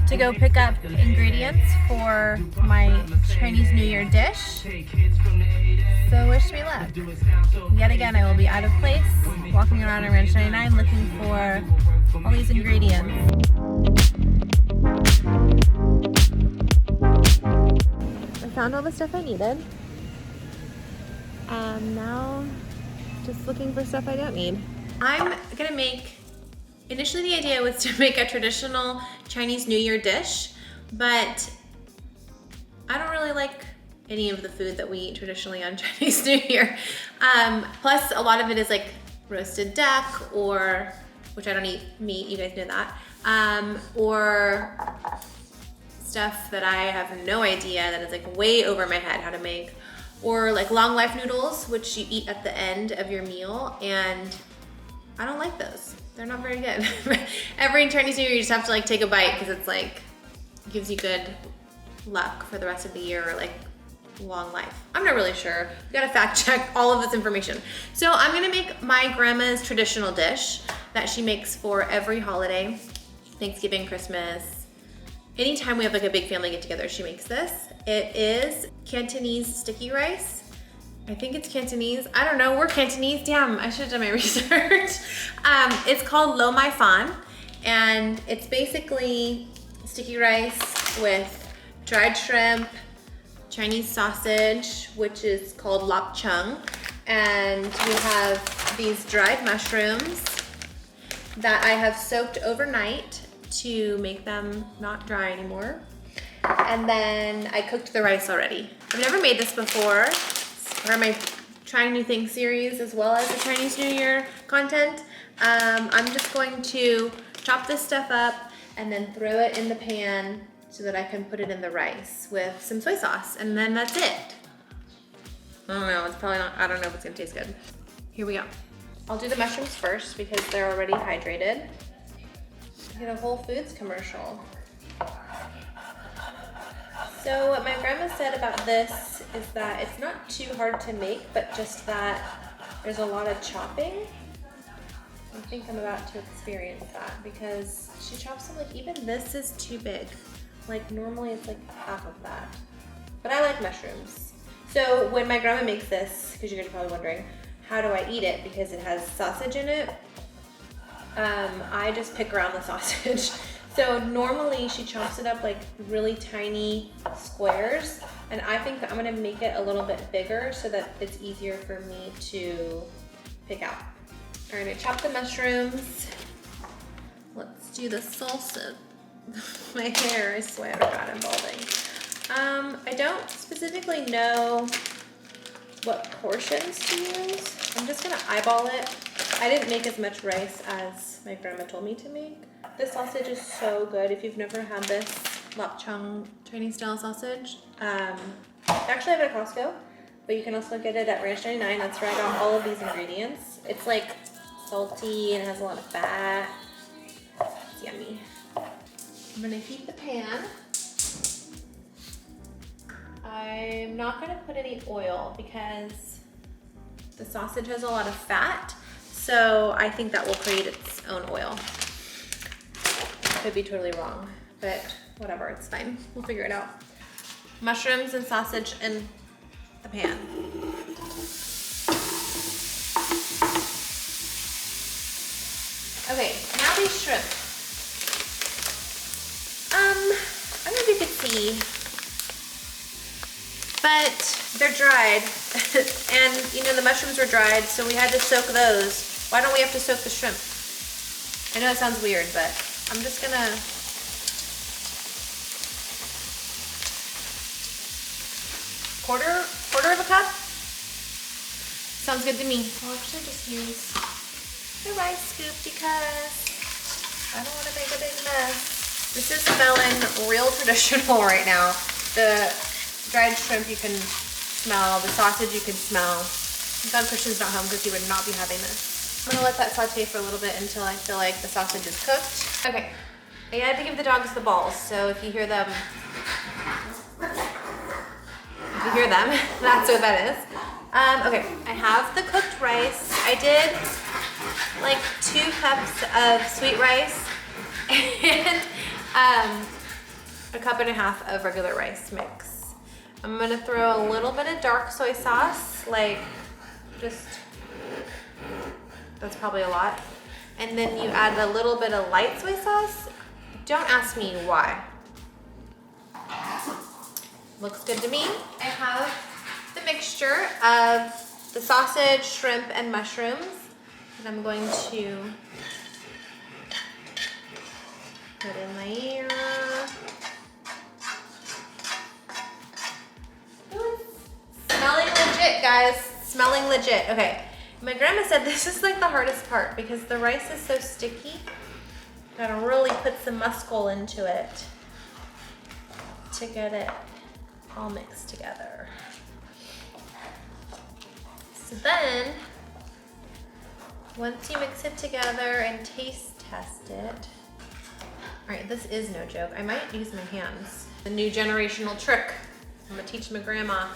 to go pick up ingredients for my Chinese New Year dish. So wish me luck. Yet again, I will be out of place, walking around in Ranch 99 looking for all these ingredients. I found all the stuff I needed. Now just looking for stuff I don't need. I'm gonna make, initially the idea was to make a traditional Chinese New Year dish, but I don't really like any of the food that we eat traditionally on Chinese New Year. Plus a lot of it is like roasted duck or, which I don't eat meat, you guys know that, or stuff that I have no idea, that is like way over my head how to make, or like long life noodles, which you eat at the end of your meal, and I don't like those. They're not very good. Every Chinese New Year you just have to like take a bite because it's like, gives you good luck for the rest of the year, or like long life. I'm not really sure. We gotta fact check all of this information. So I'm gonna make my grandma's traditional dish that she makes for every holiday, Thanksgiving, Christmas. Anytime we have like a big family get together, she makes this. It is Cantonese sticky rice. I think it's Cantonese. I don't know, we're Cantonese. Damn, I should have done my research. It's called Mai Fan, and it's basically sticky rice with dried shrimp, Chinese sausage, which is called lap chung, and we have these dried mushrooms that I have soaked overnight to make them not dry anymore. And then I cooked the rice already. I've never made this before. It's part of my Trying New Things series as well as the Chinese New Year content. I'm just going to chop this stuff up and then throw it in the pan so that I can put it in the rice with some soy sauce, and then that's it. I don't know, it's probably not, I don't know if it's gonna taste good. Here we go. I'll do the mushrooms first because they're already hydrated. Get a Whole Foods commercial. So what my grandma said about this is that it's not too hard to make, but just that there's a lot of chopping. I think I'm about to experience that because she chops them, like even this is too big. Like normally it's like half of that. But I like mushrooms. So when my grandma makes this, because you guys are probably wondering, how do I eat it? Because it has sausage in it. I just pick around the sausage. So normally she chops it up like really tiny squares, and I think that I'm gonna make it a little bit bigger so that it's easier for me to pick out. All right, I chopped the mushrooms. Let's do the salsa. My hair, I swear to God, I'm balding. I don't specifically know what portions to use. I'm just gonna eyeball it. I didn't make as much rice as my grandma told me to make. This sausage is so good. If you've never had this lap chung Chinese style sausage, actually I have it at Costco, but you can also get it at Ranch 99. That's where I got all of these ingredients. It's like salty and it has a lot of fat. It's yummy. I'm gonna heat the pan. I'm not gonna put any oil because the sausage has a lot of fat, so I think that will create its own oil. Could be totally wrong, but whatever, it's fine. We'll figure it out. Mushrooms and sausage in the pan. Okay, now these shrimp. I don't know if you could see, but they're dried. And you know, the mushrooms were dried, so we had to soak those. Why don't we have to soak the shrimp? I know it sounds weird, but I'm just gonna quarter of a cup. Sounds good to me. I'll actually just use the rice scoop because I don't want to make a big mess. This is smelling real traditional right now. The dried shrimp you can smell, the sausage you can smell. I'm glad Christian's not home because he would not be having this. I'm gonna let that saute for a little bit until I feel like the sausage is cooked. Okay, I had to give the dogs the balls, so if you hear them, that's what that is. Okay, I have the cooked rice. I did like 2 cups of sweet rice and 1.5 cups of regular rice mix. I'm gonna throw a little bit of dark soy sauce, like that's probably a lot. And then you add a little bit of light soy sauce. Don't ask me why. Looks good to me. I have the mixture of the sausage, shrimp, and mushrooms. And I'm going to put in my ear. Smelling legit, guys. Smelling legit. Okay. My grandma said this is like the hardest part because the rice is so sticky. Gotta really put some muscle into it to get it all mixed together. So then, once you mix it together and taste test it, all right, this is no joke. I might use my hands. The new generational trick. I'm gonna teach my grandma.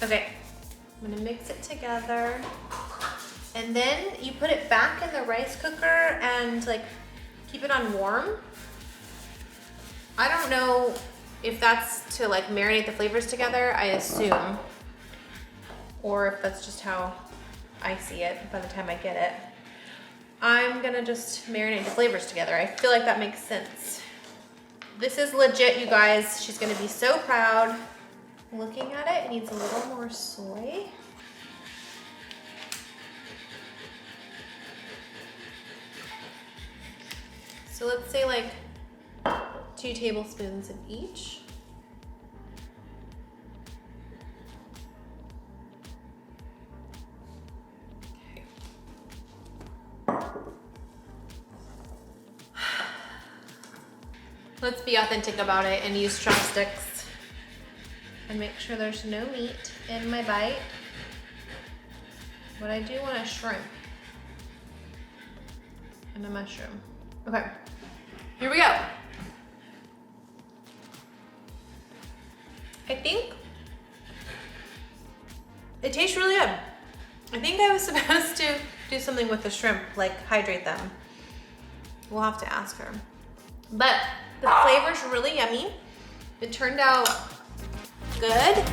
Okay, I'm gonna mix it together. And then you put it back in the rice cooker and like keep it on warm. I don't know if that's to like marinate the flavors together, I assume. Or if that's just how I see it by the time I get it. I'm gonna just marinate the flavors together. I feel like that makes sense. This is legit, you guys. She's gonna be so proud. Looking at it, it needs a little more soy. So let's say like 2 tablespoons of each. Let's be authentic about it and use chopsticks and make sure there's no meat in my bite. But I do want a shrimp and a mushroom. Okay, here we go. I think it tastes really good. I think I was supposed to do something with the shrimp, like hydrate them. We'll have to ask her. But the flavor's really yummy. It turned out good.